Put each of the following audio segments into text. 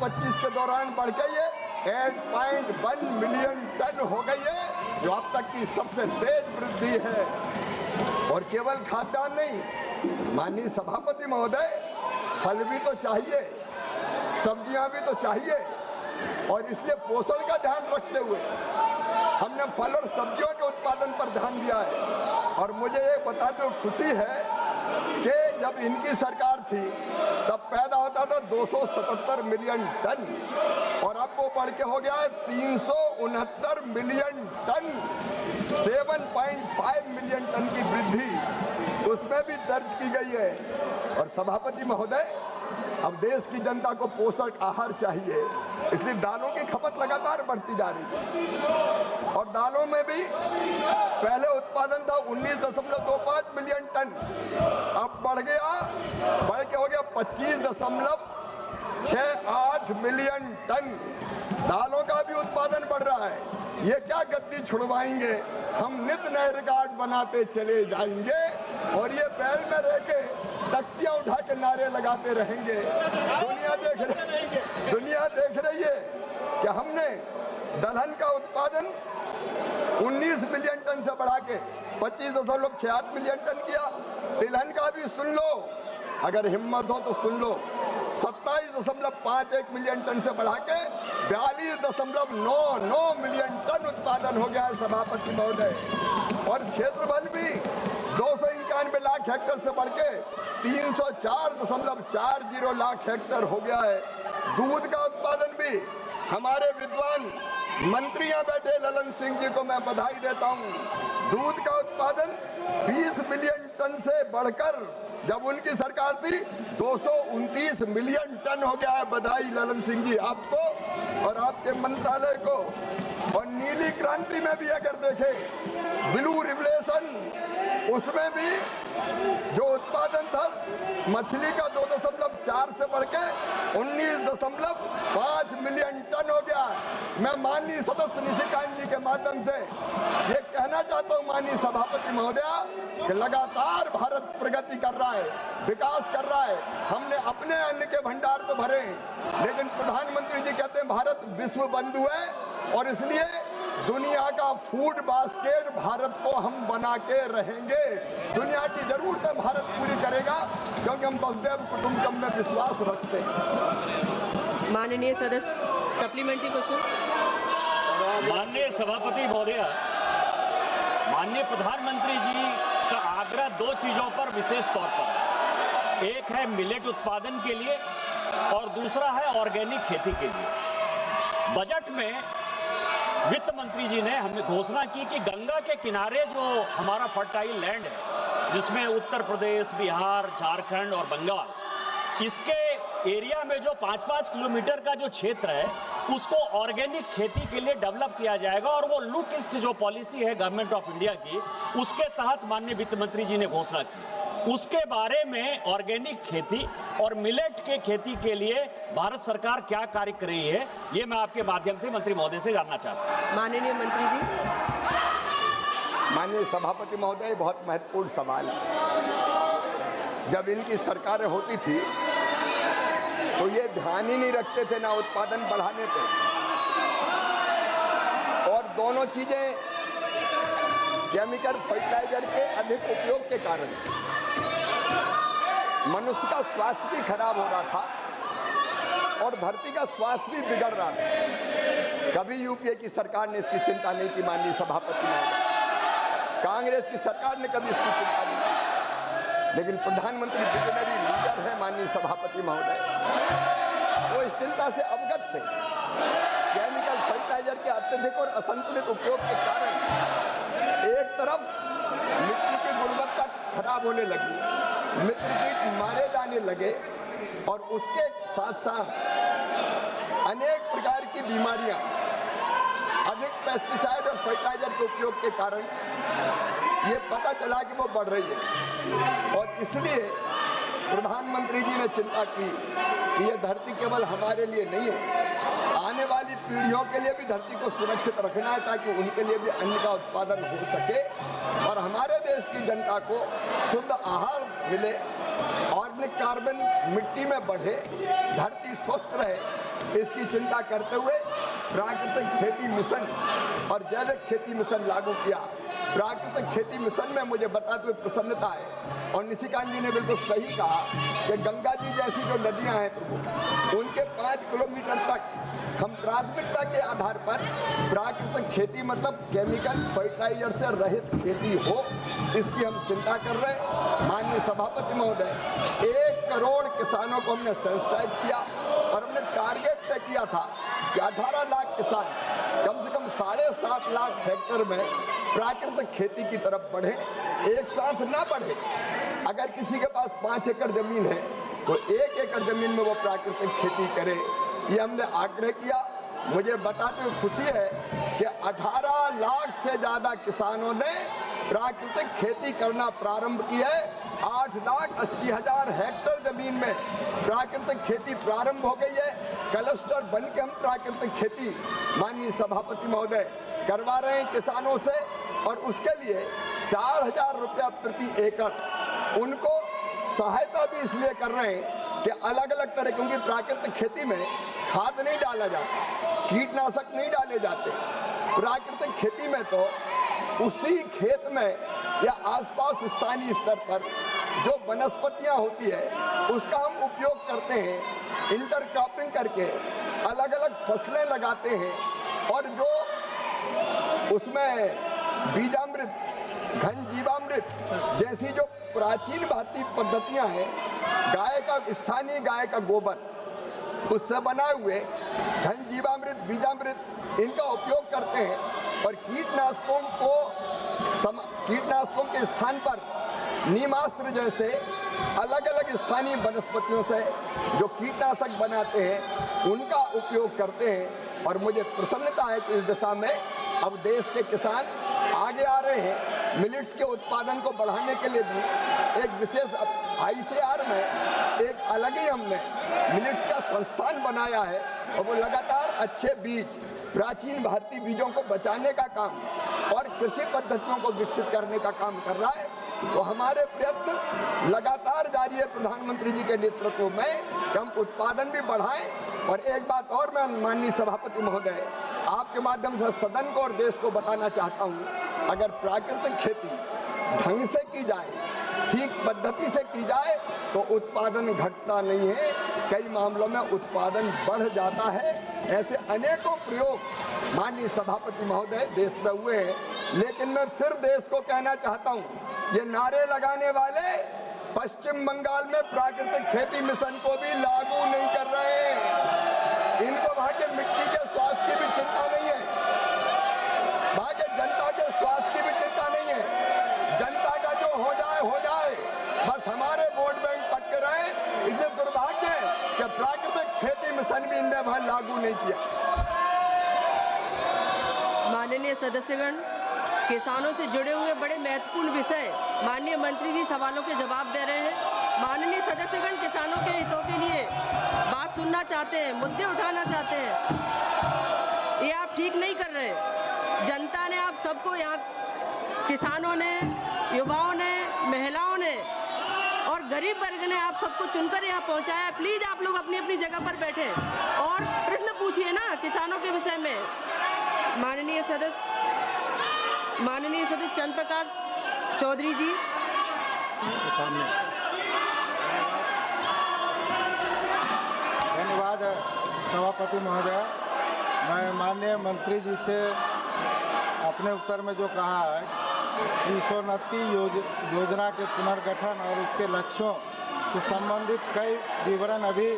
24-25 के दौरान बढ़ के ये 8.1 मिलियन टन हो गई है, जो अब तक की सबसे तेज वृद्धि है। और केवल खाद्यान्न नहीं, माननीय सभापति महोदय, फल भी तो चाहिए, सब्जियां भी तो चाहिए, और इसलिए पोषण का ध्यान रखते हुए हमने फल और सब्जियों के उत्पादन पर ध्यान दिया है। और मुझे ये बताते हुए खुशी है कि जब इनकी सरकार थी तब पैदा होता था 277 मिलियन टन, और अब वो बढ़ के हो गया है 369 मिलियन टन, 7.5 मिलियन टन की वृद्धि उसमें भी दर्ज की गई है। और सभापति महोदय, अब देश की जनता को पोषक आहार चाहिए, इसलिए दालों की खपत लगातार बढ़ती जा रही है। और दालों में भी पहले उत्पादन था 19.25 मिलियन टन, अब बढ़ के हो गया 25.68 मिलियन टन। दालों का भी उत्पादन बढ़ रहा है। ये क्या गद्दी छुड़वाएंगे, हम नित नए रिकॉर्ड बनाते चले जाएंगे, और ये बैल में रह के तख्तियां उठा के नारे लगाते रहेंगे। दुनिया देख रही है कि हमने दलहन का उत्पादन 19 मिलियन टन से बढ़ा के 25.68 मिलियन टन किया। तिलहन का भी सुन लो, अगर हिम्मत हो तो सुन लो, 27.51 मिलियन टन से बढ़ा के 42.99 मिलियन टन उत्पादन हो गया है सभापति महोदय। और क्षेत्रफल भी 291 लाख हेक्टेयर से बढ़ के 304.40 लाख हेक्टेयर हो गया है। दूध का उत्पादन भी, हमारे विद्वान मंत्री यहाँ बैठे ललन सिंह जी को मैं बधाई देता हूँ, दूध का उत्पादन 20 मिलियन टन से बढ़कर जब उनकी सरकार थी 229 मिलियन टन हो गया है। बधाई ललन सिंह जी आपको और आपके मंत्रालय को। और नीली क्रांति में भी अगर देखें, ब्लू रिवोल्यूशन, उसमें भी जो उत्पादन था मछली का 2.4 से बढ़ के 19.5 मिलियन टन हो गया। मैं माननीय सदस्य निशिकांत जी के माध्यम से ये कहना चाहता हूँ माननीय सभापति महोदया कि लगातार भारत प्रगति कर रहा है, विकास कर रहा है। हमने अपने अन्न के भंडार तो भरे हैं, लेकिन प्रधानमंत्री जी कहते हैं भारत विश्व बंधु है, और इसलिए दुनिया का फूड बास्केट भारत को हम बना के रहेंगे। दुनिया की जरूरतें भारत पूरी करेगा, क्योंकि हम वसुधैव कुटुंबकम में विश्वास रखते हैं। माननीय सदस्य सप्लीमेंट्री क्वेश्चन। माननीय सभापति महोदय, माननीय प्रधानमंत्री जी का आग्रह दो चीजों पर विशेष तौर पर, एक है मिलेट उत्पादन के लिए और दूसरा है ऑर्गेनिक खेती के लिए। बजट में वित्त मंत्री जी ने हमें घोषणा की कि गंगा के किनारे जो हमारा फर्टाइल लैंड है, जिसमें उत्तर प्रदेश, बिहार, झारखंड और बंगाल, इसके एरिया में जो 5-5 किलोमीटर का जो क्षेत्र है उसको ऑर्गेनिक खेती के लिए डेवलप किया जाएगा। और वो लुक ईस्ट जो पॉलिसी है गवर्नमेंट ऑफ इंडिया की, उसके तहत माननीय वित्त मंत्री जी ने घोषणा की। उसके बारे में ऑर्गेनिक खेती और मिलेट के खेती के लिए भारत सरकार क्या कार्य कर रही है, ये मैं आपके माध्यम से मंत्री महोदय से जानना चाहता हूँ। माननीय मंत्री जी। माननीय सभापति महोदय, बहुत महत्वपूर्ण सवाल है। जब इनकी सरकारें होती थी तो ये ध्यान ही नहीं रखते थे ना उत्पादन बढ़ाने पे, और दोनों चीजें केमिकल फर्टिलाइजर के अधिक उपयोग के कारण मनुष्य का स्वास्थ्य भी खराब हो रहा था और धरती का स्वास्थ्य भी बिगड़ रहा था। कभी यूपीए की सरकार ने इसकी चिंता नहीं की माननीय सभापति महोदय, कांग्रेस की सरकार ने कभी इसकी चिंता नहीं की, लेकिन प्रधानमंत्री विजनरी लीडर है माननीय सभापति महोदय, वो इस चिंता से अवगत थे। केमिकल फर्टिलाइजर के अत्यधिक और असंतुलित उपयोग के कारण एक तरफ मिट्टी की गुणवत्ता खराब होने लगी, मित्र कीट मारे जाने लगे, और उसके साथ साथ अनेक प्रकार की बीमारियां अधिक पेस्टिसाइड और फर्टिलाइजर के उपयोग के कारण ये पता चला कि वो बढ़ रही है। और इसलिए प्रधानमंत्री जी ने चिंता की कि ये धरती केवल हमारे लिए नहीं है, आने वाली पीढ़ियों के लिए भी धरती को सुरक्षित रखना है, ताकि उनके लिए भी अन्न का उत्पादन हो सके और हमारे देश की जनता को शुद्ध आहार मिले ऑर्गेनिक कार्बन मिट्टी में बढ़े, धरती स्वस्थ रहे, इसकी चिंता करते हुए प्राकृतिक खेती मिशन और जैविक खेती मिशन लागू किया। प्राकृतिक खेती मिशन में मुझे बताते हुए प्रसन्नता है, और निशिकांत जी ने बिल्कुल सही कहा कि गंगा जी जैसी जो नदियां हैं प्रभु, उनके 5 किलोमीटर तक हम प्राथमिकता के आधार पर प्राकृतिक खेती मतलब केमिकल फर्टिलाइजर से रहित खेती हो, इसकी हम चिंता कर रहे हैं। माननीय सभापति महोदय, 1 करोड़ किसानों को हमने सेंसिटाइज किया और हमने टारगेट तय किया था कि 18 लाख किसान कम से कम 7.5 लाख हेक्टेयर में प्राकृतिक खेती की तरफ बढ़े, एक साथ ना बढ़े। अगर किसी के पास 5 एकड़ जमीन है तो 1 एकड़ जमीन में वो प्राकृतिक खेती करे, ये हमने आग्रह किया। मुझे बताते हुए खुशी है कि 18 लाख से ज्यादा किसानों ने प्राकृतिक खेती करना प्रारंभ की है। 8,80,000 हेक्टेयर जमीन में प्राकृतिक खेती प्रारंभ हो गई है। क्लस्टर बन के हम प्राकृतिक खेती माननीय सभापति महोदय करवा रहे हैं किसानों से, और उसके लिए 4,000 रुपया प्रति एकड़ उनको सहायता भी इसलिए कर रहे हैं कि अलग अलग तरह, क्योंकि प्राकृतिक खेती में खाद नहीं डाला जाता, कीटनाशक नहीं डाले जाते। प्राकृतिक खेती में तो उसी खेत में या आसपास स्थानीय स्तर पर जो वनस्पतियां होती है उसका हम उपयोग करते हैं, इंटरक्रॉपिंग करके अलग अलग फसलें लगाते हैं, और जो उसमें बीजामृत, घन जीवामृत जैसी जो प्राचीन भारतीय पद्धतियां हैं, गाय का, स्थानीय गाय का गोबर उससे बनाए हुए घन जीवामृत, बीजामृत, इनका उपयोग करते हैं, और कीटनाशकों के स्थान पर नीमास्त्र जैसे अलग अलग स्थानीय वनस्पतियों से जो कीटनाशक बनाते हैं उनका उपयोग करते हैं। और मुझे प्रसन्नता है कि इस दिशा में अब देश के किसान आगे आ रहे हैं। मिलेट्स के उत्पादन को बढ़ाने के लिए भी एक विशेष ICAR में एक अलग ही हमने मिलेट्स का संस्थान बनाया है, और वो लगातार अच्छे बीज, प्राचीन भारतीय बीजों को बचाने का काम और कृषि पद्धतियों को विकसित करने का काम कर रहा है। तो हमारे प्रयत्न लगातार जारी है प्रधानमंत्री जी के नेतृत्व में कि हम उत्पादन भी बढ़ाएं। और एक बात और मैं माननीय सभापति महोदय आपके माध्यम से सदन को और देश को बताना चाहता हूं, अगर प्राकृतिक खेती ढंग से की जाए, ठीक पद्धति से की जाए, तो उत्पादन घटता नहीं है, कई मामलों में उत्पादन बढ़ जाता है। ऐसे अनेकों प्रयोग माननीय सभापति महोदय देश में हुए हैं। लेकिन मैं फिर देश को कहना चाहता हूं, ये नारे लगाने वाले पश्चिम बंगाल में प्राकृतिक खेती मिशन को भी लागू नहीं कर रहे हैं। इनको वहां के मिट्टी के स्वास्थ्य की भी चिंता नहीं है, वहां के जनता के स्वास्थ्य की भी चिंता नहीं है। जनता का जो हो जाए, बस हमारे वोट बैंक पटके रहे। इसलिए दुर्भाग्य है कि प्राकृतिक खेती मिशन भी इनने वहां लागू नहीं किया। माननीय सदस्यगण, किसानों से जुड़े हुए बड़े महत्वपूर्ण विषय माननीय मंत्री जी सवालों के जवाब दे रहे हैं। माननीय सदस्यगण किसानों के हितों के लिए बात सुनना चाहते हैं, मुद्दे उठाना चाहते हैं, ये आप ठीक नहीं कर रहे। जनता ने आप सबको, यहाँ किसानों ने, युवाओं ने, महिलाओं ने और गरीब वर्ग ने आप सबको चुनकर यहाँ पहुँचाया। प्लीज आप लोग अपनी अपनी जगह पर बैठे और प्रश्न पूछिए ना किसानों के विषय में। माननीय सदस्य चंद्र प्रकाश चौधरी जी धन्यवाद सभापति महोदय। मैं माननीय मंत्री जी से अपने उत्तर में जो कहा है कि ईशोन्नति योजना के पुनर्गठन और उसके लक्ष्यों से संबंधित कई विवरण अभी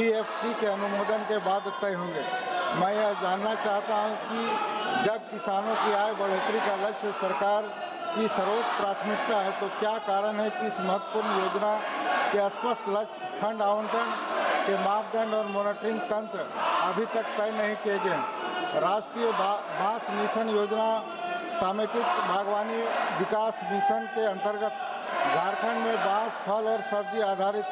EFC के अनुमोदन के बाद तय होंगे। मैं यह जानना चाहता हूं कि जब किसानों की आय बढ़ोतरी का लक्ष्य सरकार की सर्वोच्च प्राथमिकता है, तो क्या कारण है कि इस महत्वपूर्ण योजना के स्पष्ट लक्ष्य, फंड आवंटन के मापदंड और मॉनिटरिंग तंत्र अभी तक तय नहीं किए गए। राष्ट्रीय बांस मिशन योजना समेकित बागवानी विकास मिशन के अंतर्गत झारखंड में बांस, फल और सब्जी आधारित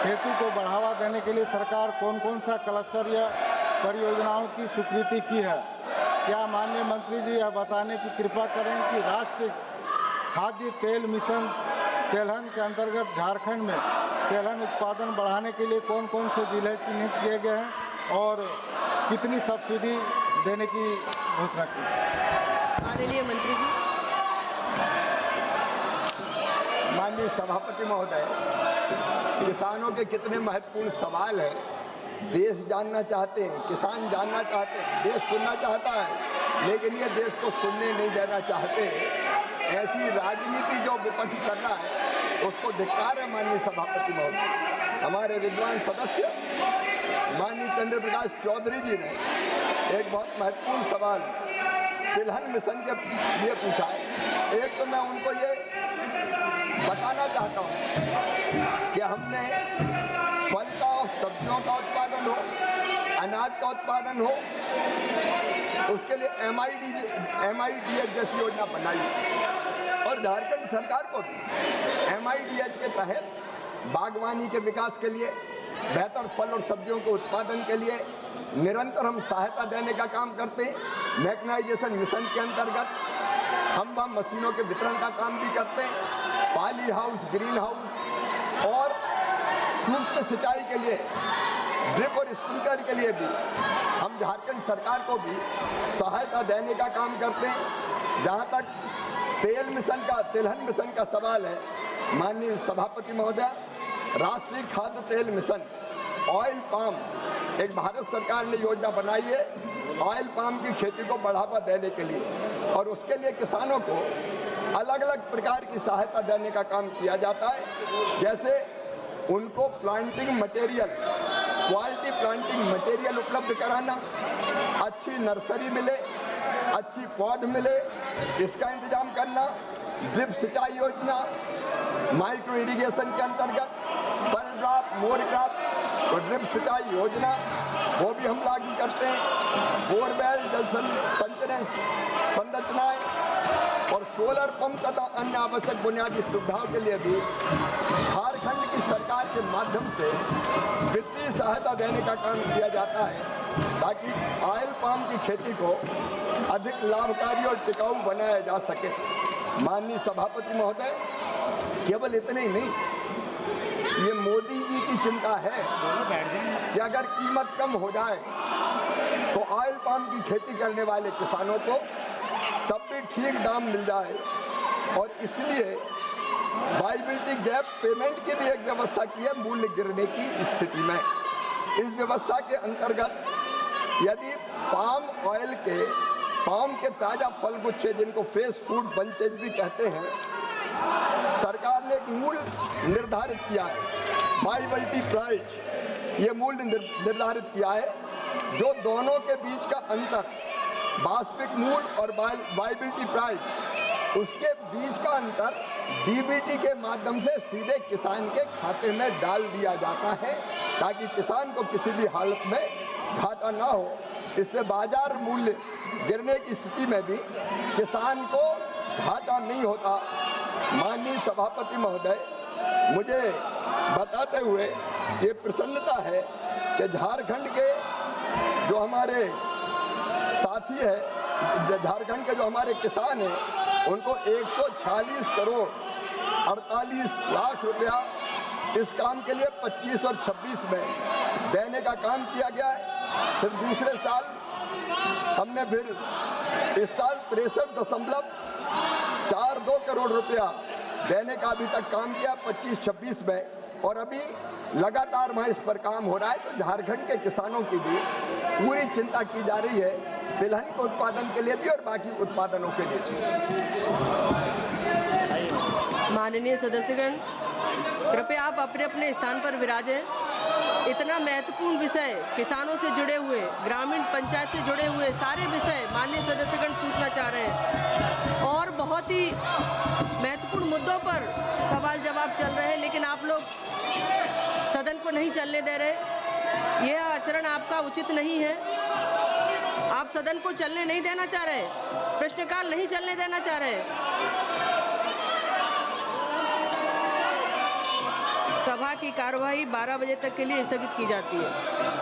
खेती को बढ़ावा देने के लिए सरकार कौन कौन सा क्लस्टर या परियोजनाओं की स्वीकृति की है? क्या माननीय मंत्री जी यह बताने की कृपा करें कि राष्ट्रीय खाद्य तेल मिशन तेलहन के अंतर्गत झारखंड में तेलहन उत्पादन बढ़ाने के लिए कौन कौन से जिले चिन्हित किए गए हैं और कितनी सब्सिडी देने की घोषणा की? माननीय मंत्री जी। माननीय सभापति महोदय, किसानों के कितने महत्वपूर्ण सवाल हैं, देश जानना चाहते हैं, किसान जानना चाहते हैं, देश सुनना चाहता है, लेकिन ये देश को सुनने नहीं देना चाहते। ऐसी राजनीति जो विपक्ष कर रहा है उसको धिक्कार है। माननीय सभापति महोदय, हमारे विद्वान सदस्य माननीय चंद्र प्रकाश चौधरी जी ने एक बहुत महत्वपूर्ण सवाल तिलहन मिशन के लिए पूछा है। एक तो मैं उनको ये बताना चाहता हूँ कि हमने फल का और सब्जियों का उत्पादन हो, अनाज का उत्पादन हो, उसके लिए MIDH जैसी योजना बनाई और झारखंड सरकार को MIDH के तहत बागवानी के विकास के लिए, बेहतर फल और सब्जियों के उत्पादन के लिए निरंतर हम सहायता देने का काम करते हैं। मैकेनाइजेशन मिशन के अंतर्गत हम वहाँ मशीनों के वितरण का काम भी करते हैं। पाली हाउस, ग्रीन हाउस और सूक्ष्म सिंचाई के लिए, ड्रिप और स्प्रिंकलर के लिए भी हम झारखंड सरकार को भी सहायता देने का काम करते हैं। जहाँ तक तिलहन मिशन का सवाल है, माननीय सभापति महोदय, राष्ट्रीय खाद्य तेल मिशन ऑयल पाम, एक भारत सरकार ने योजना बनाई है ऑयल पाम की खेती को बढ़ावा देने के लिए, और उसके लिए किसानों को अलग अलग प्रकार की सहायता देने का काम किया जाता है। जैसे उनको planting material, quality planting material उपलब्ध कराना, अच्छी नर्सरी मिले, अच्छी पौध मिले, इसका इंतजाम करना, ड्रिप सिंचाई योजना, माइक्रो इरिगेशन के अंतर्गत पर ड्रॉप, मोर ड्रॉप और ड्रिप सिंचाई योजना वो भी हम लागू करते हैं। बोरवेल, जल संचरण संरचनाएं और सोलर पंप तथा अन्य आवश्यक बुनियादी सुविधाओं के लिए भी झारखंड की सरकार के माध्यम से वित्तीय सहायता देने का काम किया जाता है, ताकि ऑयल पाम की खेती को अधिक लाभकारी और टिकाऊ बनाया जा सके। माननीय सभापति महोदय, केवल इतने ही नहीं, ये मोदी जी की चिंता है कि अगर कीमत कम हो जाए तो ऑयल पाम की खेती करने वाले किसानों को तब भी ठीक दाम मिल जाए, और इसलिए वायबिलिटी गैप पेमेंट की भी एक व्यवस्था की है मूल्य गिरने की स्थिति में। इस व्यवस्था के अंतर्गत यदि पाम के ताज़ा फल गुच्छे, जिनको फ्रेश फ्रूट बंचेज भी कहते हैं, सरकार ने एक मूल्य निर्धारित किया है, वायबिलिटी प्राइस, ये मूल्य निर्धारित किया है, जो दोनों के बीच का अंतर, वास्तविक मूल्य और वायबिलिटी प्राइस, उसके बीच का अंतर DBT के माध्यम से सीधे किसान के खाते में डाल दिया जाता है, ताकि किसान को किसी भी हालत में घाटा ना हो। इससे बाजार मूल्य गिरने की स्थिति में भी किसान को घाटा नहीं होता। माननीय सभापति महोदय, मुझे बताते हुए ये प्रसन्नता है कि झारखंड के जो हमारे साथी है, झारखंड के जो हमारे किसान हैं, उनको 146 करोड़ 48 लाख रुपया इस काम के लिए 25 और 26 में देने का काम किया गया है। फिर दूसरे साल हमने फिर इस साल 63.42 करोड़ रुपया देने का अभी तक काम किया 25-26 में, और अभी लगातार वहाँ इस पर काम हो रहा है। तो झारखंड के किसानों की भी पूरी चिंता की जा रही है, तिलहन के उत्पादन के लिए भी और बाकी उत्पादनों के लिए भी। माननीय सदस्यगण, कृपया आप अपने अपने स्थान पर विराजें। इतना महत्वपूर्ण विषय, किसानों से जुड़े हुए, ग्रामीण पंचायत से जुड़े हुए सारे विषय माननीय सदस्यगण पूछना चाह रहे हैं, और बहुत ही महत्वपूर्ण मुद्दों पर सवाल जवाब चल रहे हैं, लेकिन आप लोग सदन को नहीं चलने दे रहे। यह आचरण आपका उचित नहीं है। आप सदन को चलने नहीं देना चाह रहे, प्रश्नकाल नहीं चलने देना चाह रहे। सभा की कार्यवाही 12 बजे तक के लिए स्थगित की जाती है।